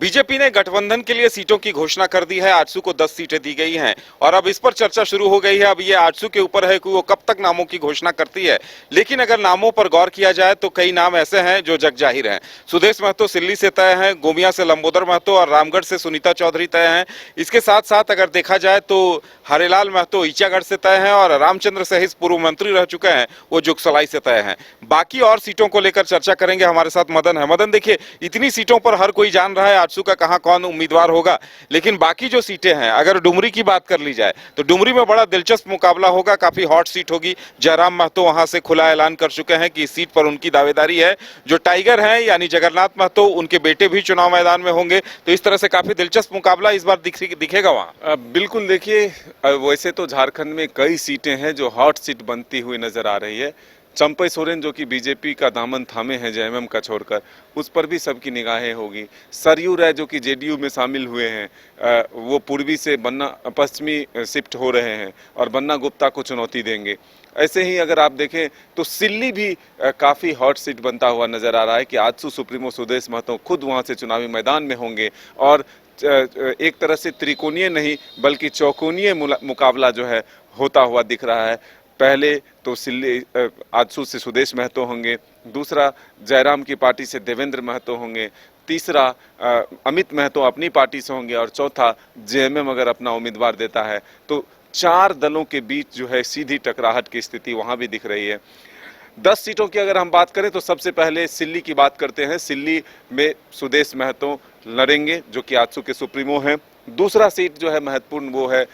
BJP ने गठबंधन के लिए सीटों की घोषणा कर दी है। आजसू को 10 सीटें दी गई हैं और अब इस पर चर्चा शुरू हो गई है। अब ये आजसू के ऊपर है कि वो कब तक नामों की घोषणा करती है। लेकिन अगर नामों पर गौर किया जाए तो कई नाम ऐसे हैं जो जगजाहिर हैं। सुदेश महतो सिल्ली से तय हैं, गोमिया से लंबोदर महतो और रामगढ़ से सुनीता चौधरी तय हैं। इसके साथ साथ अगर देखा जाए तो हरेलाल महतो ईचागढ़ से तय हैं और रामचंद्र सहित पूर्व मंत्री रह चुके हैं वो जुगसलाई से तय हैं। बाकी और सीटों को लेकर चर्चा करेंगे। हमारे साथ मदन है। मदन, देखिए, इतनी सीटों पर हर कोई जान रहा है आजसू का कहां कौन उम्मीदवार होगा, लेकिन बाकी जो सीटें हैं, अगर डुमरी की बात कर ली जाए तो डुमरी में बड़ा दिलचस्प मुकाबला होगा। काफी हॉट सीट होगी। जयराम महतो वहां से खुला ऐलान कर चुके हैं कि इस सीट पर उनकी दावेदारी है। जो टाइगर हैं यानी जगन्नाथ महतो, उनके बेटे भी चुनाव मैदान में होंगे। तो इस तरह से काफी दिलचस्प मुकाबला इस बार दिखेगा वहां। बिल्कुल, देखिए, वैसे तो झारखंड में कई सीटें हैं जो हॉट सीट बनती हुई नजर आ रही है। चंपई सोरेन जो कि बीजेपी का दामन थामे हैं जेएमएम का छोड़कर, उस पर भी सबकी निगाहें होगी। सरयू राय जो कि जेडीयू में शामिल हुए हैं, वो पूर्वी से बन्ना पश्चिमी शिफ्ट हो रहे हैं और बन्ना गुप्ता को चुनौती देंगे। ऐसे ही अगर आप देखें तो सिल्ली भी काफ़ी हॉट सीट बनता हुआ नजर आ रहा है कि आजसू सुप्रीमो सुदेश महतो खुद वहाँ से चुनावी मैदान में होंगे और एक तरह से त्रिकोणीय नहीं बल्कि चौकोनीय मुकाबला जो है होता हुआ दिख रहा है। पहले तो सिल्ली आजसू से सुदेश महतो होंगे, दूसरा जयराम की पार्टी से देवेंद्र महतो होंगे, तीसरा अमित महतो अपनी पार्टी से होंगे और चौथा जेएमएम अगर अपना उम्मीदवार देता है तो 4 दलों के बीच जो है सीधी टकराहट की स्थिति वहां भी दिख रही है। 10 सीटों की अगर हम बात करें तो सबसे पहले सिल्ली की बात करते हैं। सिल्ली में सुदेश महतो लड़ेंगे जो कि आजसू के सुप्रीमो हैं। दूसरा सीट जो है महत्वपूर्ण वो है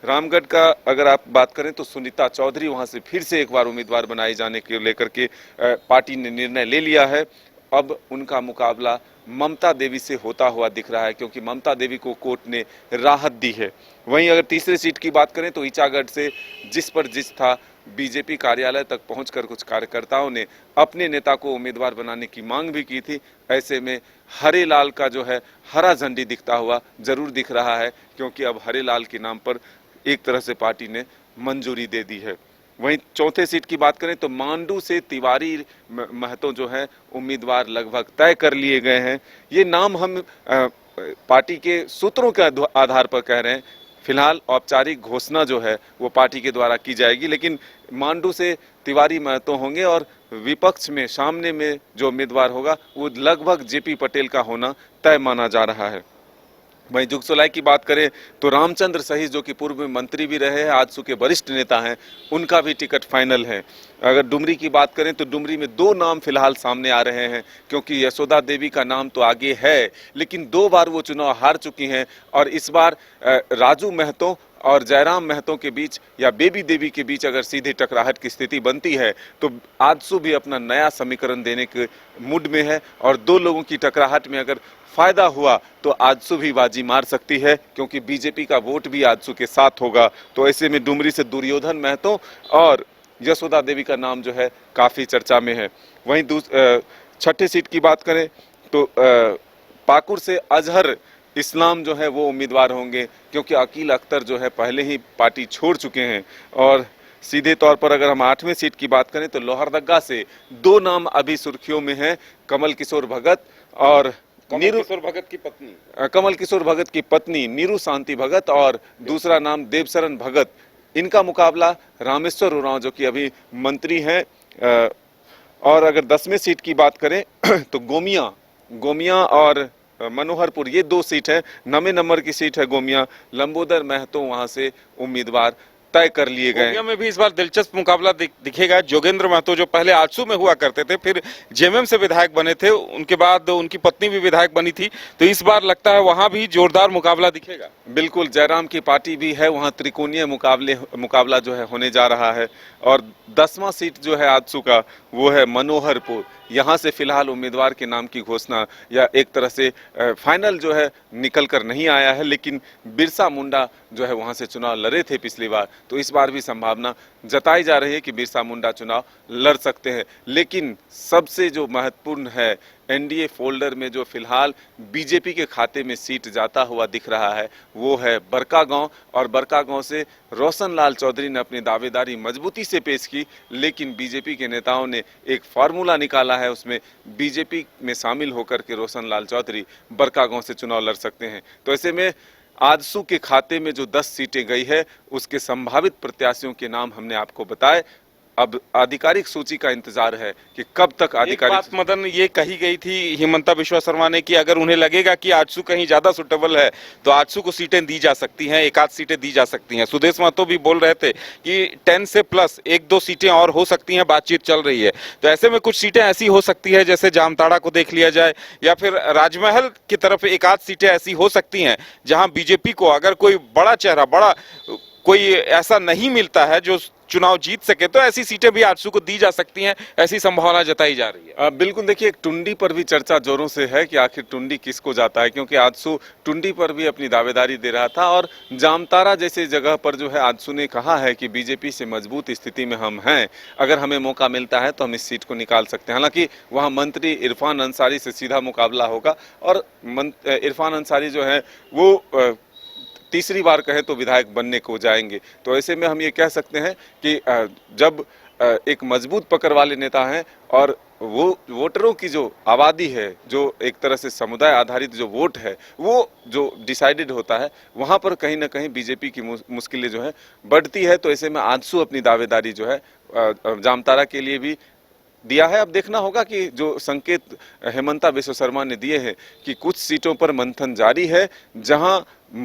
रामगढ़ का अगर आप बात करें तो सुनीता चौधरी वहां से फिर से एक बार उम्मीदवार बनाए जाने के लेकर के पार्टी ने निर्णय ले लिया है। अब उनका मुकाबला ममता देवी से होता हुआ दिख रहा है क्योंकि ममता देवी को कोर्ट ने राहत दी है। वहीं अगर तीसरे सीट की बात करें तो ईचागढ़ से जिस पर जिस था, बीजेपी कार्यालय तक पहुंचकर कुछ कार्यकर्ताओं ने अपने नेता को उम्मीदवार बनाने की मांग भी की थी। ऐसे में हरेलाल का जो है हरा झंडी दिखता हुआ जरूर दिख रहा है क्योंकि अब हरेलाल के नाम पर एक तरह से पार्टी ने मंजूरी दे दी है। वहीं चौथे सीट की बात करें तो मांडू से तिवारी महतो जो है उम्मीदवार लगभग तय कर लिए गए हैं। ये नाम हम पार्टी के सूत्रों के आधार पर कह रहे हैं। फिलहाल औपचारिक घोषणा जो है वो पार्टी के द्वारा की जाएगी, लेकिन मांडू से तिवारी महतो होंगे और विपक्ष में सामने में जो उम्मीदवार होगा वो लगभग जेपी पटेल का होना तय माना जा रहा है। वहीं जुगसलाई की बात करें तो रामचंद्र सहित जो कि पूर्व में मंत्री भी रहे हैं, आजसू के वरिष्ठ नेता हैं, उनका भी टिकट फाइनल है। अगर डुमरी की बात करें तो डुमरी में 2 नाम फिलहाल सामने आ रहे हैं क्योंकि यशोदा देवी का नाम तो आगे है लेकिन 2 बार वो चुनाव हार चुकी हैं और इस बार राजू महतो और जयराम महतो के बीच या बेबी देवी के बीच अगर सीधी टकराहट की स्थिति बनती है तो आजसू भी अपना नया समीकरण देने के मूड में है और 2 लोगों की टकराहट में अगर फायदा हुआ तो आजसू भी बाजी मार सकती है क्योंकि बीजेपी का वोट भी आजसू के साथ होगा। तो ऐसे में डुमरी से दुर्योधन महतो और यशोदा देवी का नाम जो है काफी चर्चा में है। वहीं छठे सीट की बात करें तो पाकुड़ से अजहर इस्लाम जो है वो उम्मीदवार होंगे क्योंकि अकील अख्तर जो है पहले ही पार्टी छोड़ चुके हैं। और सीधे तौर पर अगर हम 8वें सीट की बात करें तो लोहरदगा से 2 नाम अभी सुर्खियों में हैं, कमल किशोर भगत और कमल किशोर भगत की पत्नी नीरू शांति भगत और दूसरा नाम देवशरण भगत। इनका मुकाबला रामेश्वर उरांव जो कि अभी मंत्री हैं। और अगर 10वें सीट की बात करें तो गोमिया और मनोहरपुर, ये 2 सीट है। 9वें नंबर की सीट है गोमिया। लंबोदर महतो वहां से उम्मीदवार तय कर लिए गए। गोमिया में भी इस बार दिलचस्प मुकाबला दिखेगा। जोगेंद्र महतो जो पहले आजसू में हुआ करते थे, फिर जेएमएम से विधायक बने थे, उनके बाद उनकी पत्नी भी विधायक बनी थी, तो इस बार लगता है वहां भी जोरदार मुकाबला दिखेगा। बिल्कुल, जयराम की पार्टी भी है, वहां त्रिकोणीय मुकाबला जो है होने जा रहा है। और 10वां सीट जो है आजसू का वो है मनोहरपुर। यहाँ से फिलहाल उम्मीदवार के नाम की घोषणा या एक तरह से फाइनल जो है निकल कर नहीं आया है, लेकिन बिरसा मुंडा जो है वहाँ से चुनाव लड़े थे पिछली बार, तो इस बार भी संभावना जताई जा रही है कि बिरसा मुंडा चुनाव लड़ सकते हैं। लेकिन सबसे जो महत्वपूर्ण है एनडीए फोल्डर में जो फिलहाल बीजेपी के खाते में सीट जाता हुआ दिख रहा है वो है बड़कागांव, और बड़कागांव से रोशन लाल चौधरी ने अपनी दावेदारी मजबूती से पेश की, लेकिन बीजेपी के नेताओं ने एक फार्मूला निकाला है, उसमें बीजेपी में शामिल होकर के रोशन लाल चौधरी बड़कागांव से चुनाव लड़ सकते हैं। तो ऐसे में आजसू के खाते में जो 10 सीटें गई है उसके संभावित प्रत्याशियों के नाम हमने आपको बताए। अब आधिकारिक सूची का इंतजार है कि कब तक एक आधिकारिक बात मदन ये कही गई थी हिमंता बिश्वा शर्मा ने कि अगर उन्हें लगेगा कि आजसू कहीं ज्यादा सुटेबल है तो आजसू को सीटें दी जा सकती हैं, एक आध सीटें दी जा सकती हैं। सुदेश महतो भी बोल रहे थे कि 10 से प्लस 1-2 सीटें और हो सकती हैं, बातचीत चल रही है। तो ऐसे में कुछ सीटें ऐसी हो सकती है जैसे जामताड़ा को देख लिया जाए, या फिर राजमहल की तरफ एक आध सीटें ऐसी हो सकती हैं जहां बीजेपी को अगर कोई बड़ा चेहरा, बड़ा कोई ऐसा नहीं मिलता है जो चुनाव जीत सके, तो ऐसी सीटें भी आजसू को दी जा सकती हैं, ऐसी संभावना जताई जा रही है। बिल्कुल, देखिए एक टुंडी पर भी चर्चा जोरों से है कि आखिर टुंडी किसको जाता है, क्योंकि आजसू टुंडी पर भी अपनी दावेदारी दे रहा था, और जामताड़ा जैसे जगह पर जो है आजसू ने कहा है कि बीजेपी से मजबूत स्थिति में हम हैं, अगर हमें मौका मिलता है तो हम इस सीट को निकाल सकते हैं। हालांकि वहाँ मंत्री इरफान अंसारी से सीधा मुकाबला होगा, और इरफान अंसारी जो है वो तीसरी बार कहें तो विधायक बनने को जाएंगे। तो ऐसे में हम ये कह सकते हैं कि जब एक मजबूत पकड़ वाले नेता हैं और वो वोटरों की जो आबादी है, जो एक तरह से समुदाय आधारित जो वोट है वो जो डिसाइडेड होता है, वहाँ पर कहीं ना कहीं बीजेपी की मुश्किलें जो है बढ़ती है। तो ऐसे में आजसू अपनी दावेदारी जो है जामताड़ा के लिए भी दिया है। अब देखना होगा कि जो संकेत हेमंता बिश्वा शर्मा ने दिए हैं कि कुछ सीटों पर मंथन जारी है, जहां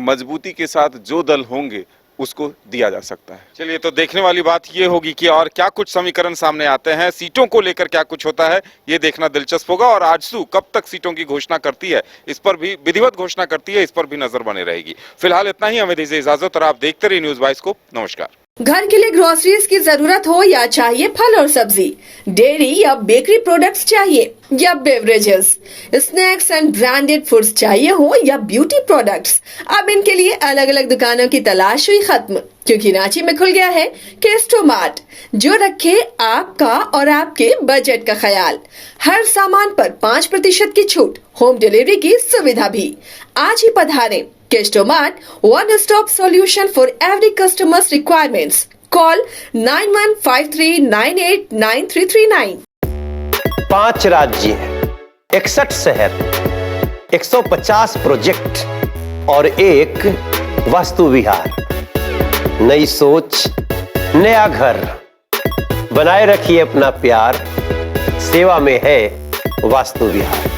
मजबूती के साथ जो दल होंगे उसको दिया जा सकता है। चलिए, तो देखने वाली बात ये होगी कि और क्या कुछ समीकरण सामने आते हैं, सीटों को लेकर क्या कुछ होता है, ये देखना दिलचस्प होगा। और आजसू कब तक सीटों की घोषणा करती है, इस पर भी विधिवत घोषणा करती है, इस पर भी नजर बनी रहेगी। फिलहाल इतना ही, हमें दीजिए इजाजत और आप देखते रहिए न्यूज 22 को। नमस्कार। घर के लिए ग्रोसरीज की जरूरत हो या चाहिए फल और सब्जी, डेयरी या बेकरी प्रोडक्ट्स चाहिए या beverages, snacks and branded foods चाहिए हो या ब्यूटी प्रोडक्ट्स, अब इनके लिए अलग अलग दुकानों की तलाश हुई खत्म, क्योंकि रांची में खुल गया है केस्टो मार्ट, जो रखे आपका और आपके बजट का ख्याल। हर सामान पर 5% की छूट, होम डिलीवरी की सुविधा भी। आज ही पधारें Kesto mart, one stop solution for every customer's requirements. Call 9153989339. 5 राज्य, 61 शहर, 150 प्रोजेक्ट और एक वास्तु विहार। नई सोच, नया घर, बनाए रखिए अपना प्यार, सेवा में है वास्तु विहार।